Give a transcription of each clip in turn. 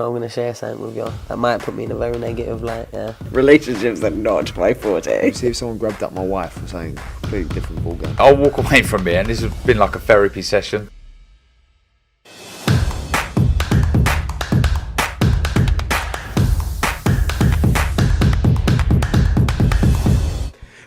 sure I'm going to share something with you. That might put me in a very negative light, yeah. Relationships are not my forte. See if someone grabbed up my wife or something, completely different ballgame. I'll walk away from it, and this has been like a therapy session.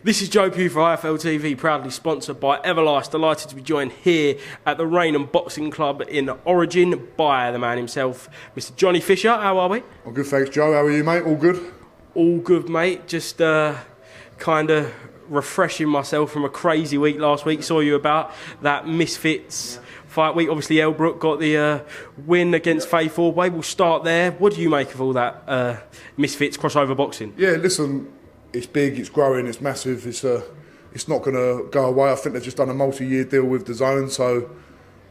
This is Joe Pugh for IFL TV, proudly sponsored by Everlast. Delighted to be joined here at the Rainham Boxing Club in Origin by the man himself, Mr. Johnny Fisher. How are we? I'm good, thanks, Joe. How are you, mate? All good? All good, mate. Just kind of refreshing myself from a crazy week last week. Saw you about that Misfits fight week. Obviously, Elbrook got the win against Faith Ordway. We'll start there. What do you make of all that Misfits crossover boxing? Yeah, listen, it's big, it's growing, it's massive. It's not going to go away. I think they've just done a multi-year deal with the Zone. So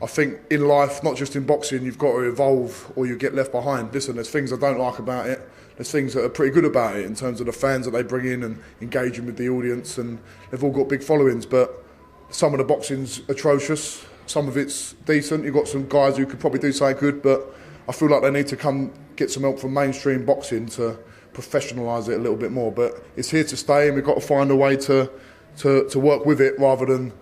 I think in life, not just in boxing, you've got to evolve or you get left behind. Listen, there's things I don't like about it. There's things that are pretty good about it in terms of the fans that they bring in and engaging with the audience, and they've all got big followings. But some of the boxing's atrocious, some of it's decent. You've got some guys who could probably do something good, but I feel like they need to come get some help from mainstream boxing to professionalise it a little bit more. But it's here to stay, and we've got to find a way to work with it rather than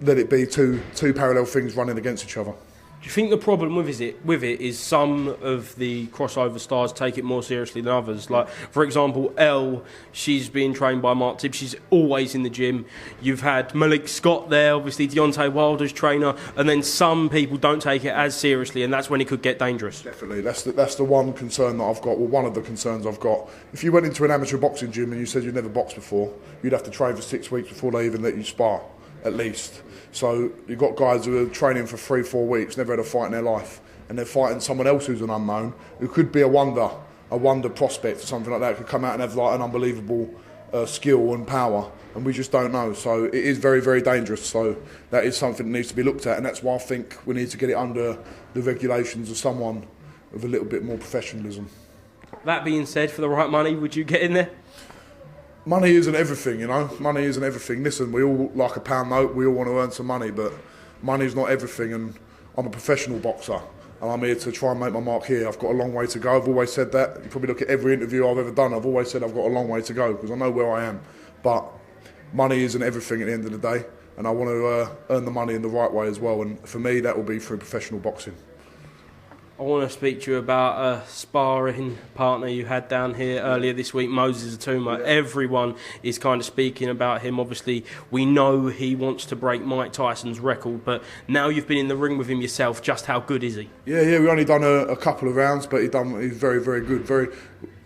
let it be two parallel things running against each other. Do you think the problem with it is some of the crossover stars take it more seriously than others? Like, for example, Elle, she's being trained by Mark Tibbs. She's always in the gym. You've had Malik Scott there, obviously Deontay Wilder's trainer, and then some people don't take it as seriously, and that's when it could get dangerous. Definitely, that's the one concern that I've got. Well, one of the concerns I've got. If you went into an amateur boxing gym and you said you'd never boxed before, you'd have to train for 6 weeks before they even let you spar, at least. So you've got guys who are training for 3-4 weeks, never had a fight in their life, and they're fighting someone else who's an unknown, who could be a wonder prospect or something like that, could come out and have like an unbelievable skill and power, and we just don't know. So it is very, very dangerous. So that is something that needs to be looked at, and that's why I think we need to get it under the regulations of someone with a little bit more professionalism. That being said, for the right money, would you get in there? Money isn't everything, you know. Money isn't everything. Listen, we all like a pound note. We all want to earn some money, but money's not everything. And I'm a professional boxer, and I'm here to try and make my mark here. I've got a long way to go. I've always said that. You probably look at every interview I've ever done. I've always said I've got a long way to go because I know where I am. But money isn't everything at the end of the day, and I want to earn the money in the right way as well. And for me, that will be through professional boxing. I want to speak to you about a sparring partner you had down here earlier this week, Moses Itauma. Yeah. Everyone is kind of speaking about him. Obviously, we know he wants to break Mike Tyson's record, but now you've been in the ring with him yourself, just how good is he? Yeah, we only done a couple of rounds, but he's very, very good. Very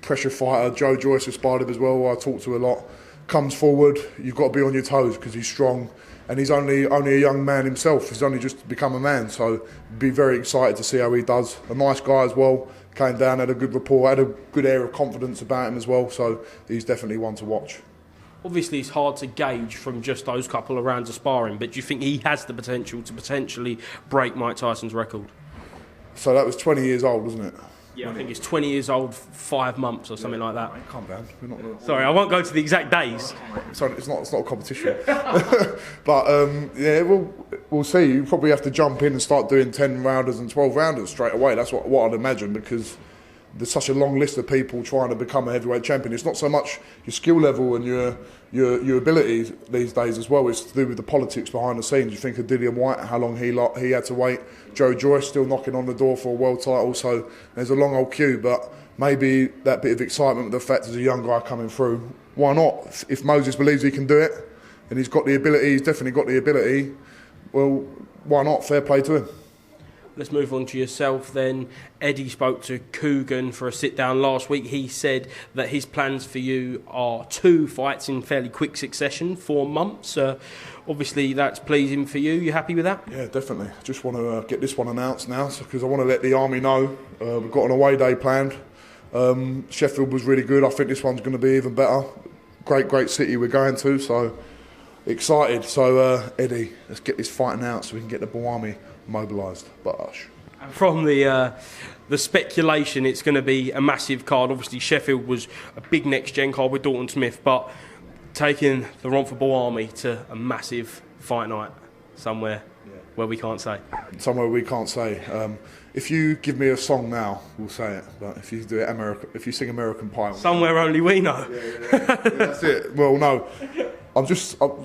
pressure fighter. Joe Joyce has sparred him as well, who I talk to a lot. Comes forward, you've got to be on your toes because he's strong. And he's only a young man himself. He's only just become a man, so be very excited to see how he does. A nice guy as well. Came down, had a good rapport, had a good air of confidence about him as well. So he's definitely one to watch. Obviously, it's hard to gauge from just those couple of rounds of sparring, but do you think he has the potential to potentially break Mike Tyson's record? So that was 20 years old, wasn't it? Yeah, I think he's 20 years old, 5 months or something like that. Calm down. We're not Sorry, I won't go to the exact days. It's not a competition. But yeah, we'll see. You probably have to jump in and start doing 10 rounders and 12 rounders straight away. That's what I'd imagine, because there's such a long list of people trying to become a heavyweight champion. It's not so much your skill level and your ability these days as well. It's to do with the politics behind the scenes. You think of Dillian White, how long he had to wait. Joe Joyce still knocking on the door for a world title. So there's a long old queue, but maybe that bit of excitement with the fact there's a young guy coming through. Why not? If Moses believes he can do it and he's got the ability, he's definitely got the ability, well, why not? Fair play to him. Let's move on to yourself then. Eddie spoke to Coogan for a sit-down last week. He said that his plans for you are 2 fights in fairly quick succession, 4 months. Obviously, that's pleasing for you. You happy with that? Yeah, definitely. Just want to get this one announced now because I want to let the Army know. We've got an away day planned. Sheffield was really good. I think this one's going to be even better. Great city we're going to, so excited. So, Eddie, let's get this fight announced so we can get the Bull Army mobilised. From the speculation, it's going to be a massive card. Obviously, Sheffield was a big next-gen card with Dalton Smith, but taking the Romford Bull Army to a massive fight night somewhere where we can't say. Somewhere we can't say. if you give me a song now, we'll say it. But if you do it if you sing American Pie, Somewhere Only We Know. yeah, that's it. Well, no, I'm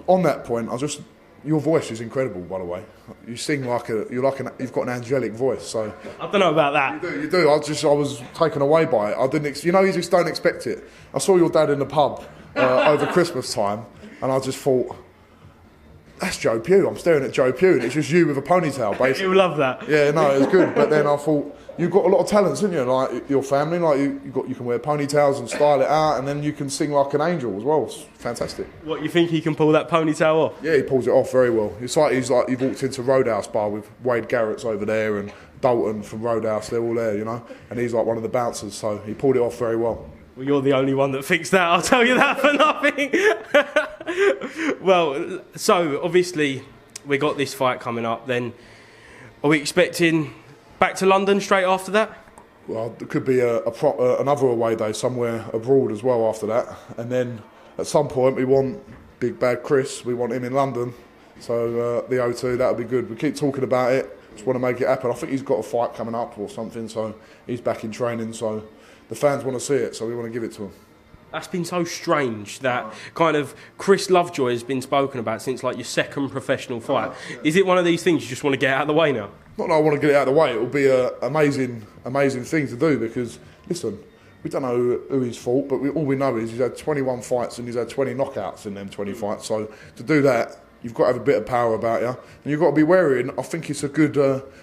on that point. Your voice is incredible, by the way. You sing you've got an angelic voice. So I don't know about that. you do. I was taken away by it. I didn't. You just don't expect it. I saw your dad in the pub over Christmas time, and I just thought, that's Joe Pugh. I'm staring at Joe Pugh, and it's just you with a ponytail, basically. He'll love that. Yeah, no, it was good. But then I thought, you've got a lot of talents, haven't you? Like your family, like you can wear ponytails and style it out, and then you can sing like an angel as well. It's fantastic. What, you think he can pull that ponytail off? Yeah, he pulls it off very well. It's like you've walked into Roadhouse Bar with Wade Garrett's over there and Dalton from Roadhouse. They're all there, and he's like one of the bouncers, so he pulled it off very well. Well, you're the only one that thinks that, I'll tell you that for nothing. Well, so obviously we got this fight coming up, then are we expecting back to London straight after that? Well, there could be another away day somewhere abroad as well after that, and then at some point we want Big Bad Chris, we want him in London, so the O2, that'll be good. We keep talking about it, just want to make it happen. I think he's got a fight coming up or something, so he's back in training, so the fans want to see it, so we want to give it to him. That's been so strange, that kind of Chris Lovejoy has been spoken about since like your second professional fight. Is it one of these things you just want to get out of the way now? Not that I want to get it out of the way, it'll be an amazing thing to do, because, listen, we don't know who he's fought, but all we know is he's had 21 fights and he's had 20 knockouts in them 20 fights, so to do that, you've got to have a bit of power about you, and you've got to be wary. I think it's a good,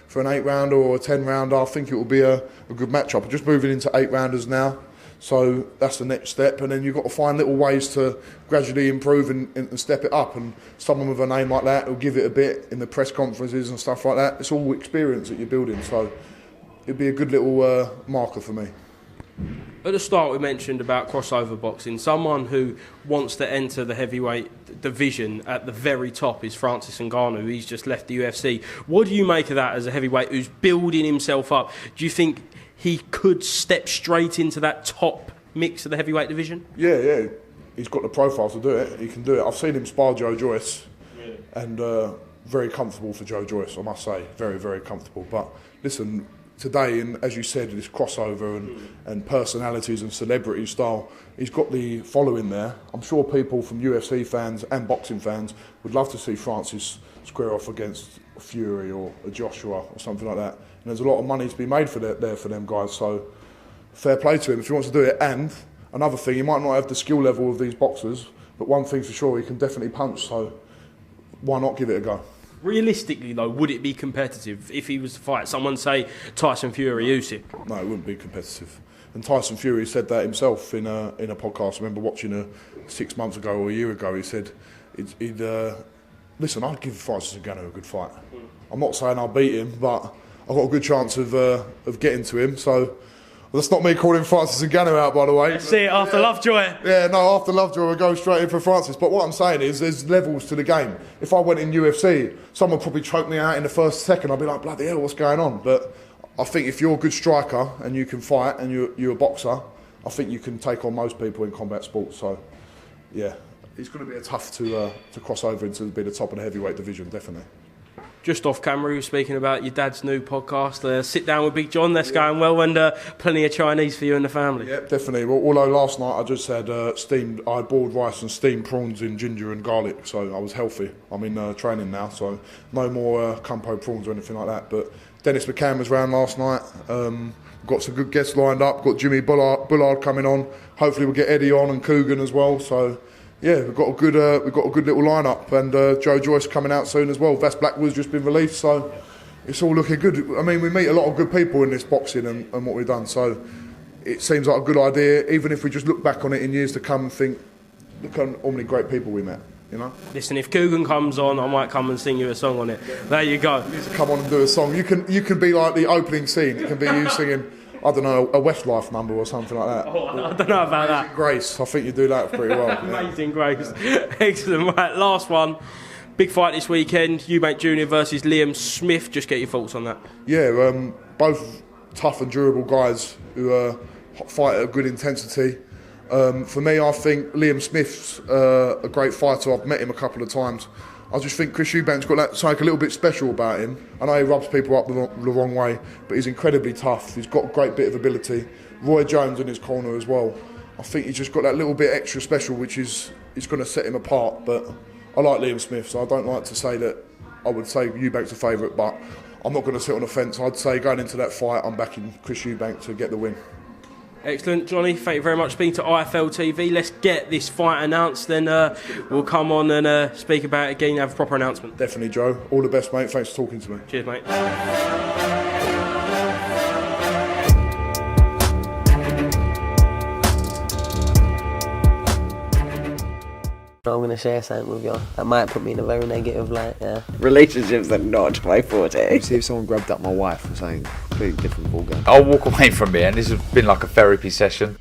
for an 8-rounder or a 10-rounder, I think it will be a good matchup. We're just moving into 8-rounders now, so that's the next step, and then you've got to find little ways to gradually improve and step it up, and someone with a name like that will give it a bit in the press conferences and stuff like that. It's all experience that you're building, so it'd be a good little marker for me. At the start we mentioned about crossover boxing. Someone who wants to enter the heavyweight division at the very top is Francis Ngannou. He's just left the UFC. What do you make of that as a heavyweight who's building himself up? Do you think he could step straight into that top mix of the heavyweight division? Yeah. He's got the profile to do it. He can do it. I've seen him spar Joe Joyce, and very comfortable for Joe Joyce, I must say. Very, very comfortable. But listen, today, and as you said, this crossover and personalities and celebrity style, he's got the following there. I'm sure people from UFC fans and boxing fans would love to see Francis square off against a Fury or a Joshua or something like that. And there's a lot of money to be made for them guys, so fair play to him if he wants to do it. And another thing, he might not have the skill level of these boxers, but one thing for sure, he can definitely punch, so why not give it a go? Realistically, though, would it be competitive if he was to fight someone, say, Tyson Fury, USYK? No, it wouldn't be competitive. And Tyson Fury said that himself in a podcast. I remember watching it 6 months ago or a year ago. He said, listen, I'd give Francis Ngannou a good fight. I'm not saying I'll beat him, but I've got a good chance of getting to him. So that's not me calling Francis Ngannou out, by the way. Let's see it after Lovejoy. Yeah, no, after Lovejoy we'll go straight in for Francis. But what I'm saying is there's levels to the game. If I went in UFC, someone would probably choke me out in the first second. I'd be like, bloody hell, what's going on? But I think if you're a good striker and you can fight and you're a boxer, I think you can take on most people in combat sports. So, yeah, it's going to be tough to cross over into be the top of the heavyweight division, definitely. Just off camera, you were speaking about your dad's new podcast, Sit Down with Big John. That's going well, and plenty of Chinese for you and the family. Yeah, definitely. Well, although last night I just had I had boiled rice and steamed prawns in ginger and garlic, so I was healthy. I'm in training now, so no more Campo prawns or anything like that. But Dennis McCann was round last night. Got some good guests lined up. Got Jimmy Bullard coming on. Hopefully we'll get Eddie on and Coogan as well. So yeah, we've got a good little lineup, and Joe Joyce coming out soon as well. Vas Blackwood's just been released, so it's all looking good. I mean, we meet a lot of good people in this boxing and what we've done, so it seems like a good idea. Even if we just look back on it in years to come and think, look at how many great people we met. You know? Listen, if Coogan comes on, I might come and sing you a song on it. There you go. You need to come on and do a song. You can be like the opening scene. It can be you singing, I don't know, a Westlife number or something like that. Oh, I don't know about that. Grace, I think you do that pretty well. Amazing Grace. Excellent. Right, last one. Big fight this weekend. Eubank Jr. versus Liam Smith. Just get your thoughts on that. Yeah, both tough and durable guys who fight at a good intensity. For me, I think Liam Smith's a great fighter. I've met him a couple of times. I just think Chris Eubank's got that something a little bit special about him. I know he rubs people up the wrong way, but he's incredibly tough. He's got a great bit of ability. Roy Jones in his corner as well. I think he's just got that little bit extra special, which is going to set him apart. But I like Liam Smith, so I don't like to say that I would say Eubank's a favourite, but I'm not going to sit on the fence. I'd say going into that fight, I'm backing Chris Eubank to get the win. Excellent, Johnny. Thank you very much for being to IFL TV. Let's get this fight announced, then we'll come on and speak about it again, have a proper announcement. Definitely, Joe. All the best, mate. Thanks for talking to me. Cheers, mate. I'm going to share something with you that might put me in a very negative light, yeah. Relationships are not my forte. See if someone grabbed up my wife for saying completely different ballgame. I'll walk away from it, and this has been like a therapy session.